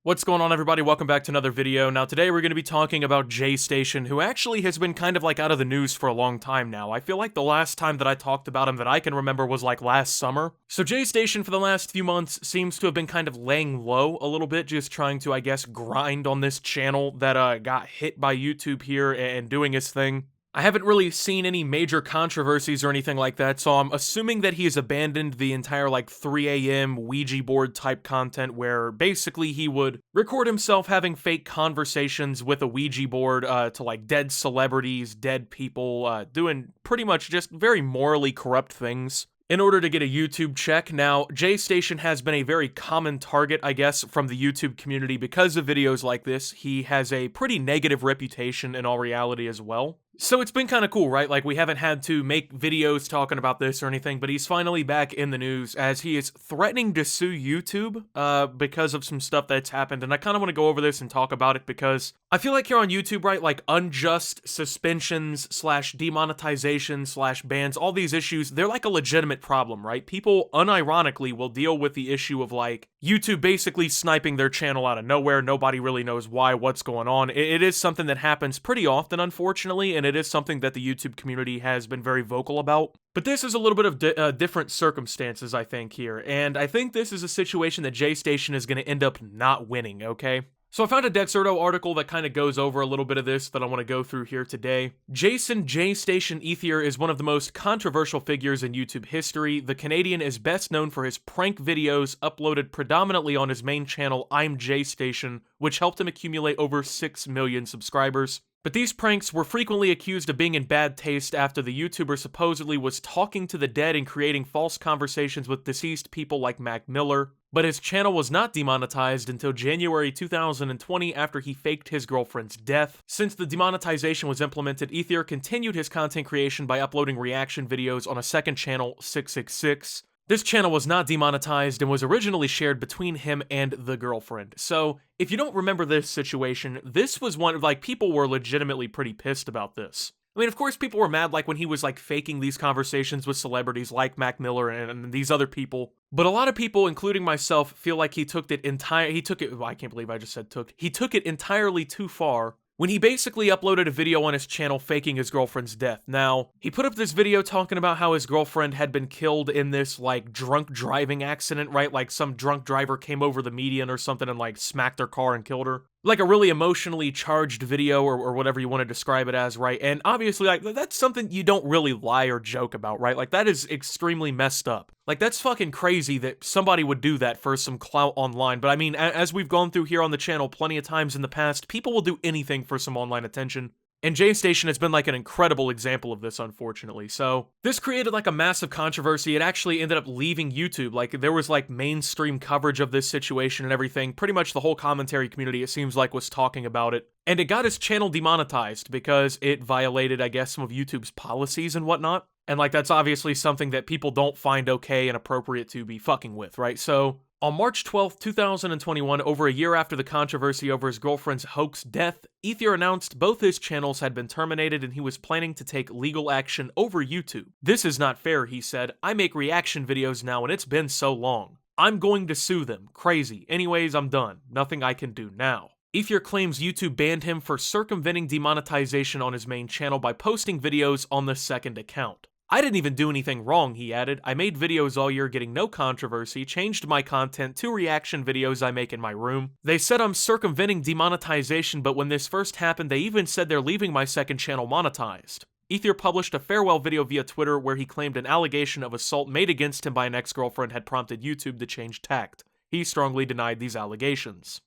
What's going on, everybody? Welcome back to another video. Now today we're going to be talking about JayStation, who actually has been kind of like out of the news for a long time now. I feel like the last time that I talked about him that I can remember was like last summer. So JayStation for the last few months seems to have been kind of laying low a little bit, just trying to, I guess, grind on this channel that got hit by YouTube here and doing his thing. I haven't really seen any major controversies or anything like that, so I'm assuming that he has abandoned the entire like 3 a.m. Ouija board type content where basically he would record himself having fake conversations with a Ouija board to like dead celebrities, dead people, doing pretty much just very morally corrupt things in order to get a YouTube check. Now, JayStation has been a very common target, I guess, from the YouTube community because of videos like this. He has a pretty negative reputation in all reality as well. So it's been kind of cool, right? Like, we haven't had to make videos talking about this or anything, but he's finally back in the news as he is threatening to sue YouTube because of some stuff that's happened. And I kind of want to go over this and talk about it because I feel like here on YouTube, right, like unjust suspensions slash demonetization slash bans, all these issues, they're like a legitimate problem, right? People unironically will deal with the issue of like YouTube basically sniping their channel out of nowhere. Nobody really knows why, what's going on. It is something that happens pretty often, unfortunately, and it is something that the YouTube community has been very vocal about. But this is a little bit of different circumstances, I think, here. And I think this is a situation that JayStation is going to end up not winning, okay? So I found a Dexerto article that kind of goes over a little bit of this that I want to go through here today. JayStation Ether is one of the most controversial figures in YouTube history. The Canadian is best known for his prank videos uploaded predominantly on his main channel, I'm JayStation, which helped him accumulate over 6 million subscribers. But these pranks were frequently accused of being in bad taste after the YouTuber supposedly was talking to the dead and creating false conversations with deceased people like Mac Miller. But his channel was not demonetized until January 2020 after he faked his girlfriend's death. Since the demonetization was implemented, Ether continued his content creation by uploading reaction videos on a second channel, 666. This channel was not demonetized and was originally shared between him and the girlfriend. So, if you don't remember this situation, this was one of, like, people were legitimately pretty pissed about this. I mean, of course, people were mad, like, when he was, like, faking these conversations with celebrities like Mac Miller and these other people. But a lot of people, including myself, feel like he took it, well, I can't believe I just said took. He took it entirely too far when he basically uploaded a video on his channel faking his girlfriend's death. Now, he put up this video talking about how his girlfriend had been killed in this, like, drunk driving accident, right? Like, some drunk driver came over the median or something and, like, smacked her car and killed her. Like, a really emotionally charged video or whatever you want to describe it as, right? And obviously, like, that's something you don't really lie or joke about, right? Like, that is extremely messed up. Like, that's fucking crazy that somebody would do that for some clout online. But I mean, as we've gone through here on the channel plenty of times in the past, people will do anything for some online attention. And JayStation has been like an incredible example of this, unfortunately. So this created like a massive controversy. It actually ended up leaving YouTube. Like, there was like mainstream coverage of this situation and everything. Pretty much the whole commentary community, it seems like, was talking about it. And it got his channel demonetized because it violated, I guess, some of YouTube's policies and whatnot. And like, that's obviously something that people don't find okay and appropriate to be fucking with, right? So on March 12th, 2021, over a year after the controversy over his girlfriend's hoax death, Ether announced both his channels had been terminated and he was planning to take legal action over YouTube. "This is not fair," he said. "I make reaction videos now and it's been so long. I'm going to sue them. Crazy. Anyways, I'm done. Nothing I can do now." Ether claims YouTube banned him for circumventing demonetization on his main channel by posting videos on the second account. "I didn't even do anything wrong," he added. "I made videos all year getting no controversy, changed my content to reaction videos I make in my room. They said I'm circumventing demonetization, but when this first happened, they even said they're leaving my second channel monetized." Ether published a farewell video via Twitter where he claimed an allegation of assault made against him by an ex-girlfriend had prompted YouTube to change tact. He strongly denied these allegations.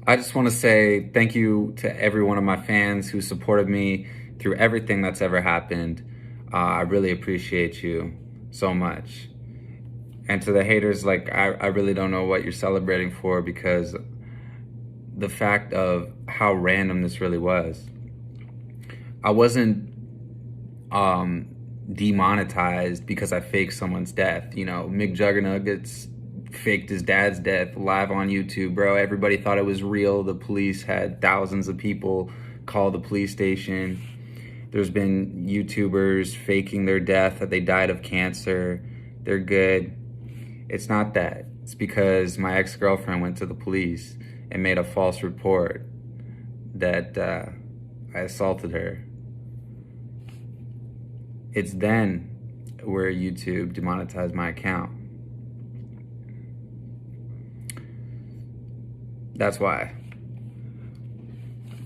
I just want to say thank you to every one of my fans who supported me through everything that's ever happened. I really appreciate you so much. And to the haters, like, I really don't know what you're celebrating for, because the fact of how random this really was. I wasn't demonetized because I faked someone's death. You know, Mick Juggernuggets faked his dad's death live on YouTube, bro. Everybody thought it was real. The police had thousands of people call the police station. There's been YouTubers faking their death, that they died of cancer. They're good. It's not that. It's because my ex-girlfriend went to the police and made a false report that I assaulted her. It's then where YouTube demonetized my account. That's why.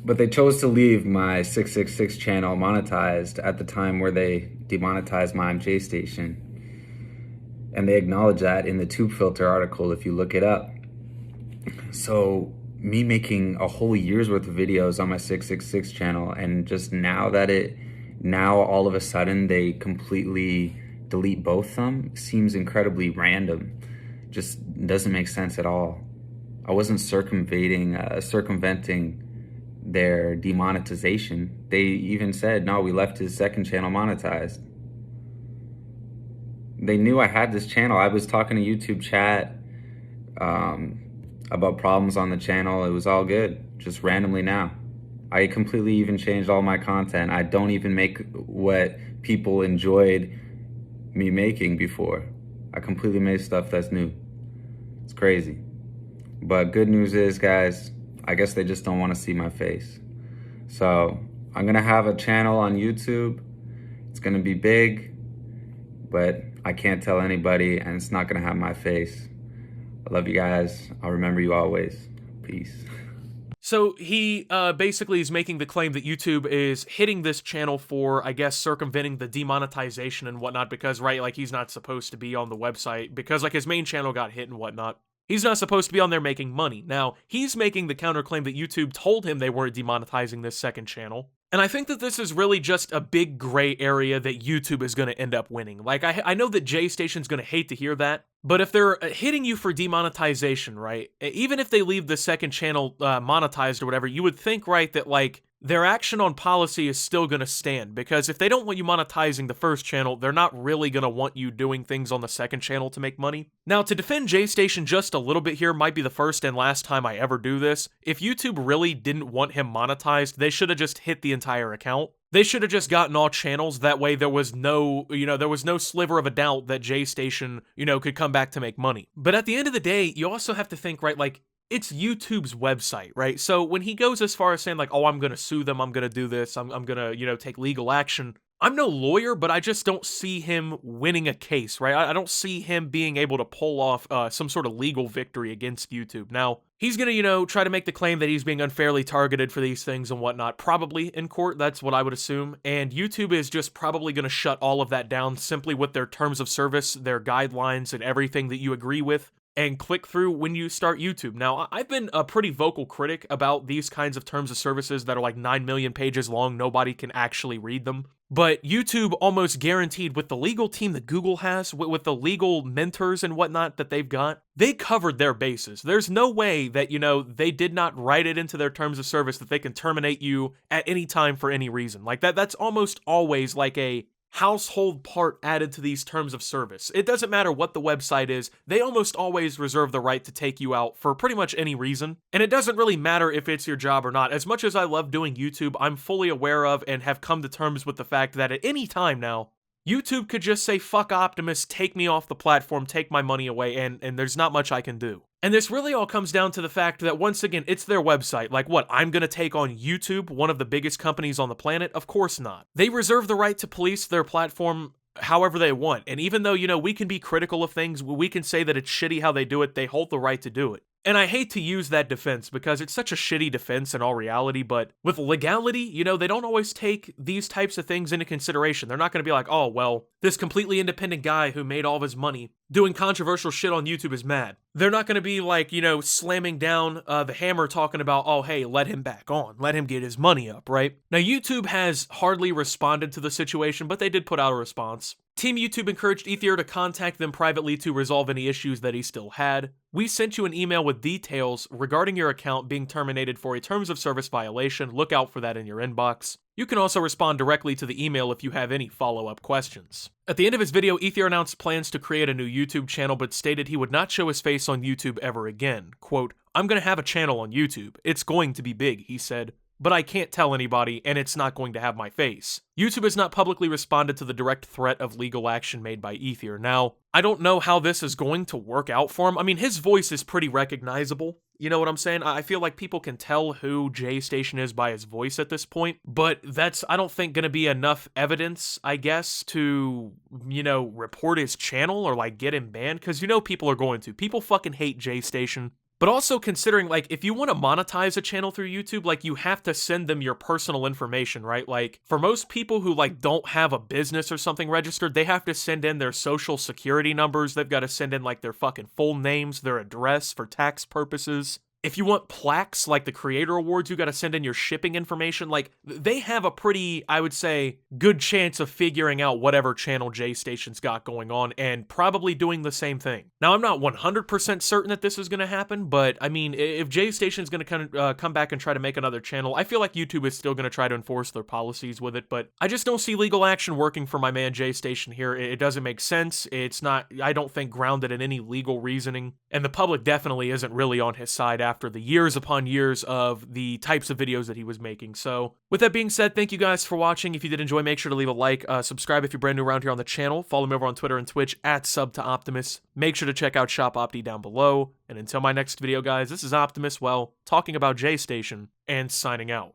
But they chose to leave my 666 channel monetized at the time where they demonetized my JayStation. And they acknowledge that in the Tube Filter article if you look it up. So me making a whole year's worth of videos on my 666 channel, and just now all of a sudden they completely delete both of them, seems incredibly random. Just doesn't make sense at all. I wasn't circumventing their demonetization. They even said, no, we left his second channel monetized. They knew I had this channel. I was talking to YouTube chat about problems on the channel. It was all good, just randomly now. I completely even changed all my content. I don't even make what people enjoyed me making before. I completely made stuff that's new. It's crazy. But good news is, guys, I guess they just don't want to see my face. So I'm gonna have a channel on YouTube. It's gonna be big, but I can't tell anybody, and it's not gonna have my face. I love you guys. I'll remember you always. Peace. So he basically is making the claim that YouTube is hitting this channel for, I guess, circumventing the demonetization and whatnot, because, right, like, he's not supposed to be on the website because, like, his main channel got hit and whatnot. He's not supposed to be on there making money. Now, he's making the counterclaim that YouTube told him they weren't demonetizing this second channel. And I think that this is really just a big gray area that YouTube is going to end up winning. Like, I know that JayStation's going to hate to hear that, but if they're hitting you for demonetization, right, even if they leave the second channel monetized or whatever, you would think, right, that, like, their action on policy is still going to stand, because if they don't want you monetizing the first channel, they're not really going to want you doing things on the second channel to make money. Now, to defend JayStation just a little bit here, might be the first and last time I ever do this. If YouTube really didn't want him monetized, they should have just hit the entire account. They should have just gotten all channels. That way there was no, there was no sliver of a doubt that JayStation, could come back to make money. But at the end of the day, you also have to think, right, like, it's YouTube's website, right? So when he goes as far as saying, like, oh, I'm gonna sue them, I'm gonna do this, I'm gonna, take legal action, I'm no lawyer, but I just don't see him winning a case, right? I don't see him being able to pull off some sort of legal victory against YouTube. Now, he's gonna, try to make the claim that he's being unfairly targeted for these things and whatnot, probably in court, that's what I would assume, and YouTube is just probably gonna shut all of that down simply with their terms of service, their guidelines, and everything that you agree with, and click through when you start YouTube. Now, I've been a pretty vocal critic about these kinds of terms of services that are like 9 million pages long, nobody can actually read them. But YouTube almost guaranteed, with the legal team that Google has, with the legal mentors and whatnot that they've got, they covered their bases. There's no way that, they did not write it into their terms of service that they can terminate you at any time for any reason. Like, that's almost always like a household part added to these terms of service. It doesn't matter what the website is, they almost always reserve the right to take you out for pretty much any reason. And it doesn't really matter if it's your job or not. As much as I love doing YouTube, I'm fully aware of and have come to terms with the fact that at any time now, YouTube could just say, fuck Optimus, take me off the platform, take my money away, and there's not much I can do. And this really all comes down to the fact that, once again, it's their website. Like, what, I'm gonna take on YouTube, one of the biggest companies on the planet? Of course not. They reserve the right to police their platform however they want. And even though, we can be critical of things, we can say that it's shitty how they do it, they hold the right to do it. And I hate to use that defense because it's such a shitty defense in all reality, but with legality, they don't always take these types of things into consideration. They're not going to be like, oh, well, this completely independent guy who made all of his money doing controversial shit on YouTube is mad. They're not going to be like, slamming down the hammer talking about, oh, hey, let him back on, let him get his money up, right? Now, YouTube has hardly responded to the situation, but they did put out a response. Team YouTube encouraged Ethier to contact them privately to resolve any issues that he still had. We sent you an email with details regarding your account being terminated for a terms of service violation. Look out for that in your inbox. You can also respond directly to the email if you have any follow-up questions. At the end of his video, Ethier announced plans to create a new YouTube channel, but stated he would not show his face on YouTube ever again. Quote, I'm gonna have a channel on YouTube. It's going to be big, he said. but I can't tell anybody, and it's not going to have my face. YouTube has not publicly responded to the direct threat of legal action made by Ether. Now, I don't know how this is going to work out for him. I mean, his voice is pretty recognizable. You know what I'm saying? I feel like people can tell who JayStation is by his voice at this point, but that's, I don't think, gonna be enough evidence, I guess, to, you know, report his channel or, like, get him banned, because you know people are going to. People fucking hate JayStation. But also considering, like, if you want to monetize a channel through YouTube, like, you have to send them your personal information, right? Like, for most people who, like, don't have a business or something registered, they have to send in their social security numbers. They've got to send in, like, their fucking full names, their address for tax purposes. If you want plaques, like the Creator Awards, you got to send in your shipping information. Like, they have a pretty, I would say, good chance of figuring out whatever channel JayStation's got going on and probably doing the same thing. Now, I'm not 100% certain that this is going to happen, but, I mean, if JayStation's going to come back and try to make another channel, I feel like YouTube is still going to try to enforce their policies with it, but I just don't see legal action working for my man JayStation here. It doesn't make sense. It's not, I don't think, grounded in any legal reasoning, and the public definitely isn't really on his side after the years upon years of the types of videos that he was making. So, with that being said, thank you guys for watching. If you did enjoy, make sure to leave a like, subscribe if you're brand new around here on the channel, follow me over on Twitter and Twitch at @SubToOptimus. Make sure to check out Shop Opti down below, and until my next video, guys, this is Optimus, well, talking about JayStation, and signing out.